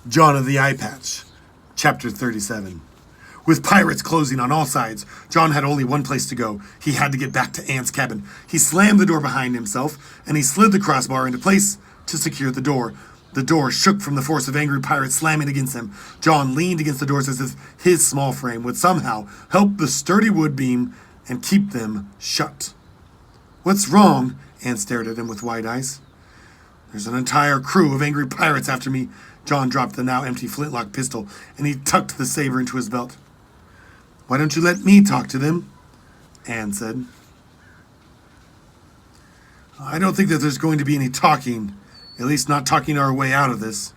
John of the Eye Patch, Chapter 37. With pirates closing on all sides, John had only one place to go. He had to get back to Anne's cabin. He slammed the door behind himself, and he slid the crossbar into place to secure the door. The door shook from the force of angry pirates slamming against him. John leaned against the doors as if his small frame would somehow help the sturdy wood beam and keep them shut. "What's wrong?" Anne stared at him with wide eyes. "There's an entire crew of angry pirates after me." John dropped the now empty flintlock pistol, and he tucked the saber into his belt. "Why don't you let me talk to them?" Anne said. "I don't think that there's going to be any talking, at least not talking our way out of this."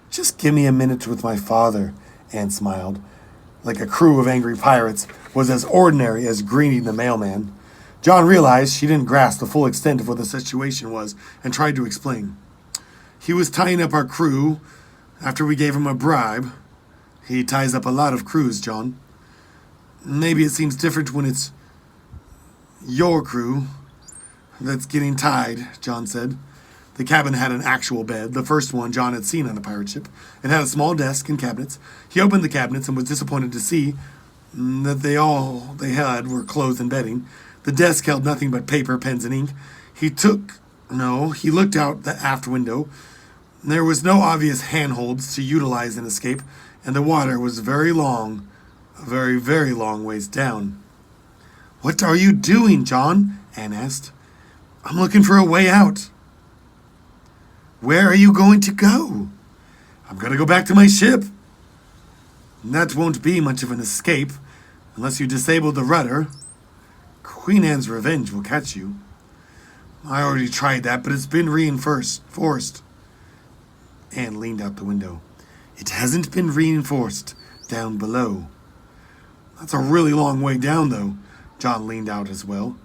"Just give me a minute with my father," Anne smiled. Like a crew of angry pirates was as ordinary as greeting the mailman. John realized she didn't grasp the full extent of what the situation was and tried to explain. "He was tying up our crew after we gave him a bribe. He ties up a lot of crews, John. Maybe it seems different when it's your crew that's getting tied," John said. The cabin had an actual bed, the first one John had seen on a pirate ship. It had a small desk and cabinets. He opened the cabinets and was disappointed to see that all they had were clothes and bedding. The desk held nothing but paper, pens, and ink. He looked out the aft window. There was no obvious handholds to utilize an escape, and the water was very long, a very, very long ways down. "What are you doing, John?" Anne asked. "I'm looking for a way out." "Where are you going to go?" "I'm going to go back to my ship." "That won't be much of an escape, unless you disable the rudder. Queen Anne's revenge will catch you." "I already tried that, but it's been reinforced." Anne leaned out the window. "It hasn't been reinforced down below." "That's a really long way down, though." John leaned out as well.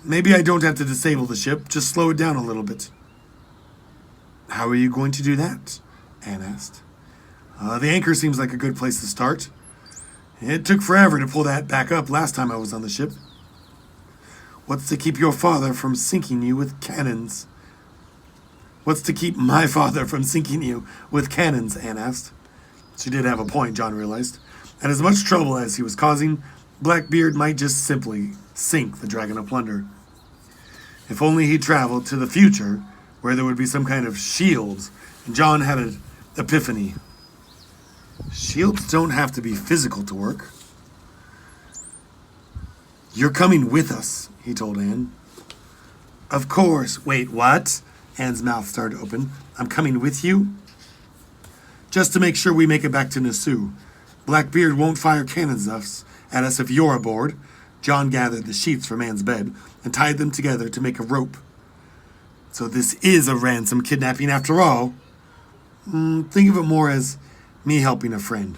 "Maybe I don't have to disable the ship, just slow it down a little bit." "How are you going to do that?" Anne asked. The anchor seems like a good place to start. It took forever to pull that back up last time I was on the ship." "What's to keep your father from sinking you with cannons?" "What's to keep my father from sinking you with cannons?" Anne asked. She did have a point, John realized. And as much trouble as he was causing, Blackbeard might just simply sink the Dragon of Plunder. If only he traveled to the future, where there would be some kind of shields, and John had an epiphany. Shields don't have to be physical to work. "You're coming with us," he told Anne. "Of course." "Wait, what?" Anne's mouth started to open. "I'm coming with you?" "Just to make sure we make it back to Nassau. Blackbeard won't fire cannons at us if you're aboard." John gathered the sheets from Anne's bed and tied them together to make a rope. "So this is a ransom kidnapping after all?" Think of it more as me helping a friend.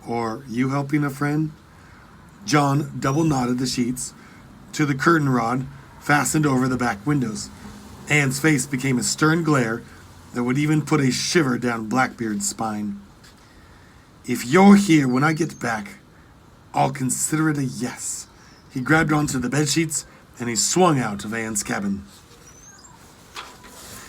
Or you helping a friend?" John double-knotted the sheets to the curtain rod fastened over the back windows. Anne's face became a stern glare that would even put a shiver down Blackbeard's spine. "If you're here when I get back, I'll consider it a yes." He grabbed onto the bedsheets and he swung out of Anne's cabin.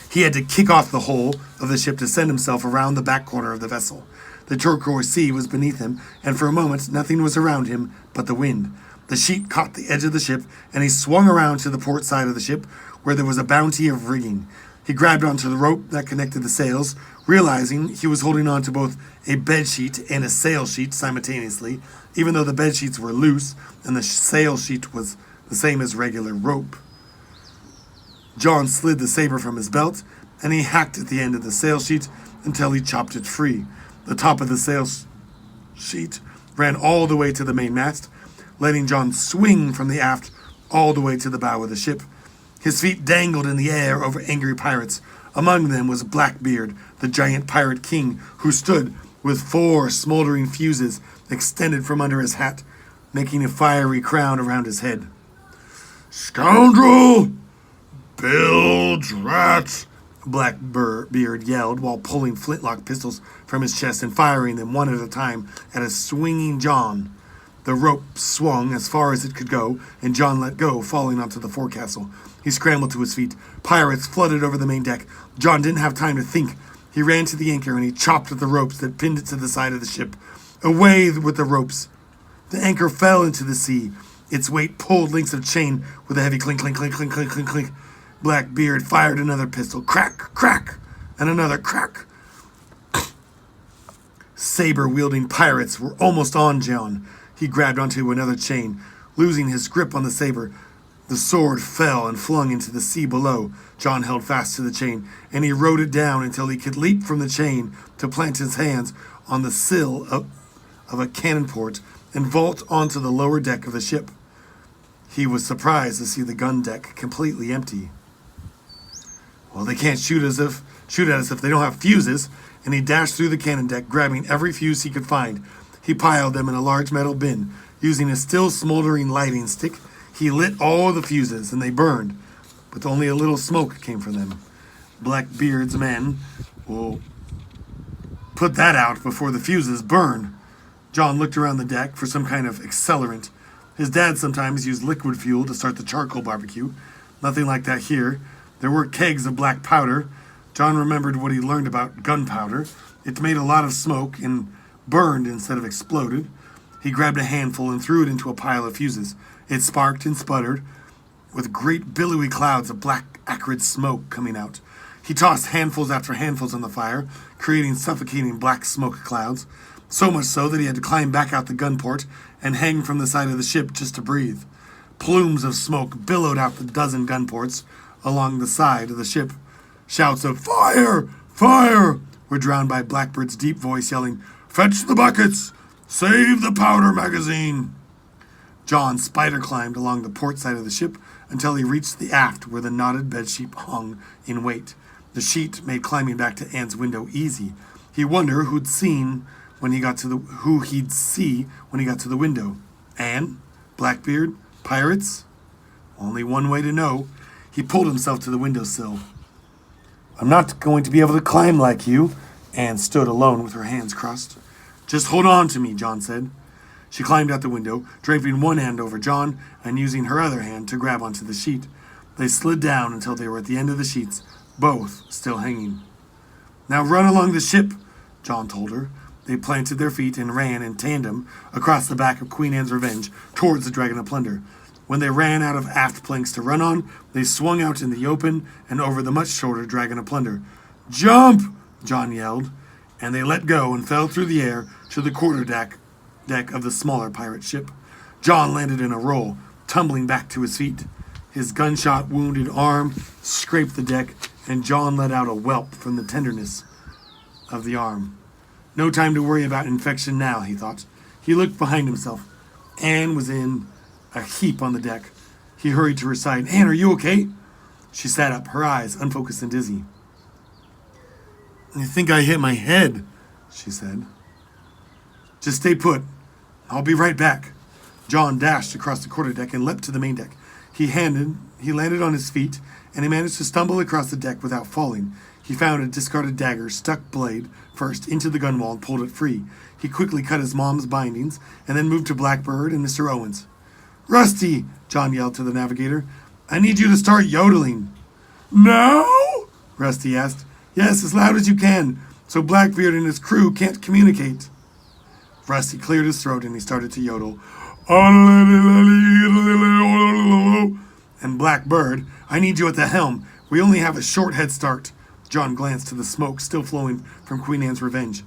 He had to kick off the hull of the ship to send himself around the back corner of the vessel. The turquoise sea was beneath him, and for a moment nothing was around him but the wind. The sheet caught the edge of the ship, and he swung around to the port side of the ship, where there was a bounty of rigging. He grabbed onto the rope that connected the sails, realizing he was holding on to both a bedsheet and a sail sheet simultaneously, even though the bedsheets were loose and the sail sheet was the same as regular rope. John slid the saber from his belt, and he hacked at the end of the sail sheet until he chopped it free. The top of the sail sheet ran all the way to the mainmast, letting John swing from the aft all the way to the bow of the ship. His feet dangled in the air over angry pirates. Among them was Blackbeard, the giant pirate king, who stood with 4 smoldering fuses extended from under his hat, making a fiery crown around his head. "Scoundrel! Bilge rat!" Blackbeard yelled while pulling flintlock pistols from his chest and firing them one at a time at a swinging John. The rope swung as far as it could go, and John let go, falling onto the forecastle. He scrambled to his feet. Pirates flooded over the main deck. John didn't have time to think. He ran to the anchor and he chopped at the ropes that pinned it to the side of the ship. Away with the ropes. The anchor fell into the sea. Its weight pulled links of chain with a heavy clink, clink, clink, clink, clink, clink, clink. Blackbeard fired another pistol. Crack, crack, and another crack. Saber-wielding pirates were almost on John. He grabbed onto another chain. Losing his grip on the saber, the sword fell and flung into the sea below. John held fast to the chain, and he rode it down until he could leap from the chain to plant his hands on the sill of a cannon port and vault onto the lower deck of the ship. He was surprised to see the gun deck completely empty. Well, they can't shoot at us if they don't have fuses, and he dashed through the cannon deck, grabbing every fuse he could find. He piled them in a large metal bin. Using a still smoldering lighting stick, he lit all the fuses, and they burned, but only a little smoke came from them. Blackbeard's men will put that out before the fuses burn. John looked around the deck for some kind of accelerant. His dad sometimes used liquid fuel to start the charcoal barbecue. Nothing like that here. There were kegs of black powder. John remembered what he learned about gunpowder. It made a lot of smoke and burned instead of exploded. He grabbed a handful and threw it into a pile of fuses. It sparked and sputtered, with great billowy clouds of black, acrid smoke coming out. He tossed handfuls after handfuls on the fire, creating suffocating black smoke clouds, so much so that he had to climb back out the gun port and hang from the side of the ship just to breathe. Plumes of smoke billowed out the dozen gun ports along the side of the ship. Shouts of "Fire! Fire!" were drowned by Blackbeard's deep voice yelling, "Fetch the buckets! Save the powder magazine!" John spider climbed along the port side of the ship until he reached the aft where the knotted bedsheet hung in wait. The sheet made climbing back to Anne's window easy. He wondered who he'd see when he got to the window. Anne? Blackbeard? Pirates? Only one way to know. He pulled himself to the windowsill. "I'm not going to be able to climb like you." Anne stood alone with her hands crossed. "Just hold on to me," John said. She climbed out the window, draping one hand over John and using her other hand to grab onto the sheet. They slid down until they were at the end of the sheets, both still hanging. "Now run along the ship," John told her. They planted their feet and ran in tandem across the back of Queen Anne's Revenge towards the Dragon of Plunder. When they ran out of aft planks to run on, they swung out in the open and over the much shorter Dragon of Plunder. "Jump!" John yelled, and they let go and fell through the air to the quarterdeck of the smaller pirate ship. John landed in a roll, tumbling back to his feet. His gunshot-wounded arm scraped the deck, and John let out a whelp from the tenderness of the arm. No time to worry about infection now, he thought. He looked behind himself. Anne was in a heap on the deck. He hurried to her side. "Anne, are you okay?" She sat up, her eyes unfocused and dizzy. "I think I hit my head," she said. "Just stay put. I'll be right back." John dashed across the quarterdeck and leapt to the main deck. He landed on his feet, and he managed to stumble across the deck without falling. He found a discarded dagger, stuck blade first into the gunwale and pulled it free. He quickly cut his mom's bindings, and then moved to Blackbird and Mr. Owens. "Rusty," John yelled to the navigator, "I need you to start yodeling." "Now?" Rusty asked. "Yes, as loud as you can, so Blackbeard and his crew can't communicate." Rusty cleared his throat and he started to yodel. "And Blackbird, I need you at the helm. We only have a short head start." John glanced to the smoke still flowing from Queen Anne's Revenge.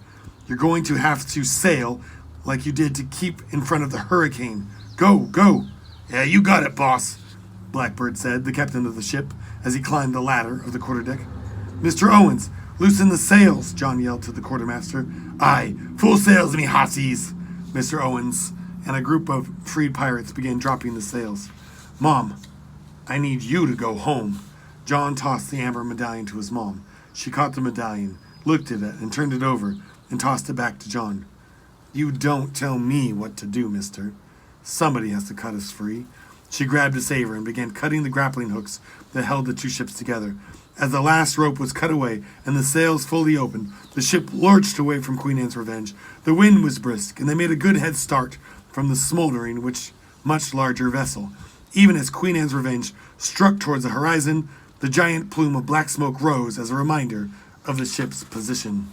"You're going to have to sail like you did to keep in front of the hurricane. Go, go." "Yeah, you got it, boss," Blackbird said, the captain of the ship, as he climbed the ladder of the quarterdeck. "Mr. Owens, loosen the sails," John yelled to the quartermaster. "Aye, full sails, me hossies." Mr. Owens and a group of freed pirates began dropping the sails. "Mom, I need you to go home." John tossed the amber medallion to his mom. She caught the medallion, looked at it, and turned it over, and tossed it back to John. "You don't tell me what to do, mister. Somebody has to cut us free." She grabbed a saber and began cutting the grappling hooks that held the two ships together. As the last rope was cut away and the sails fully opened, the ship lurched away from Queen Anne's Revenge. The wind was brisk, and they made a good head start from the smoldering, much larger vessel. Even as Queen Anne's Revenge struck towards the horizon, the giant plume of black smoke rose as a reminder of the ship's position.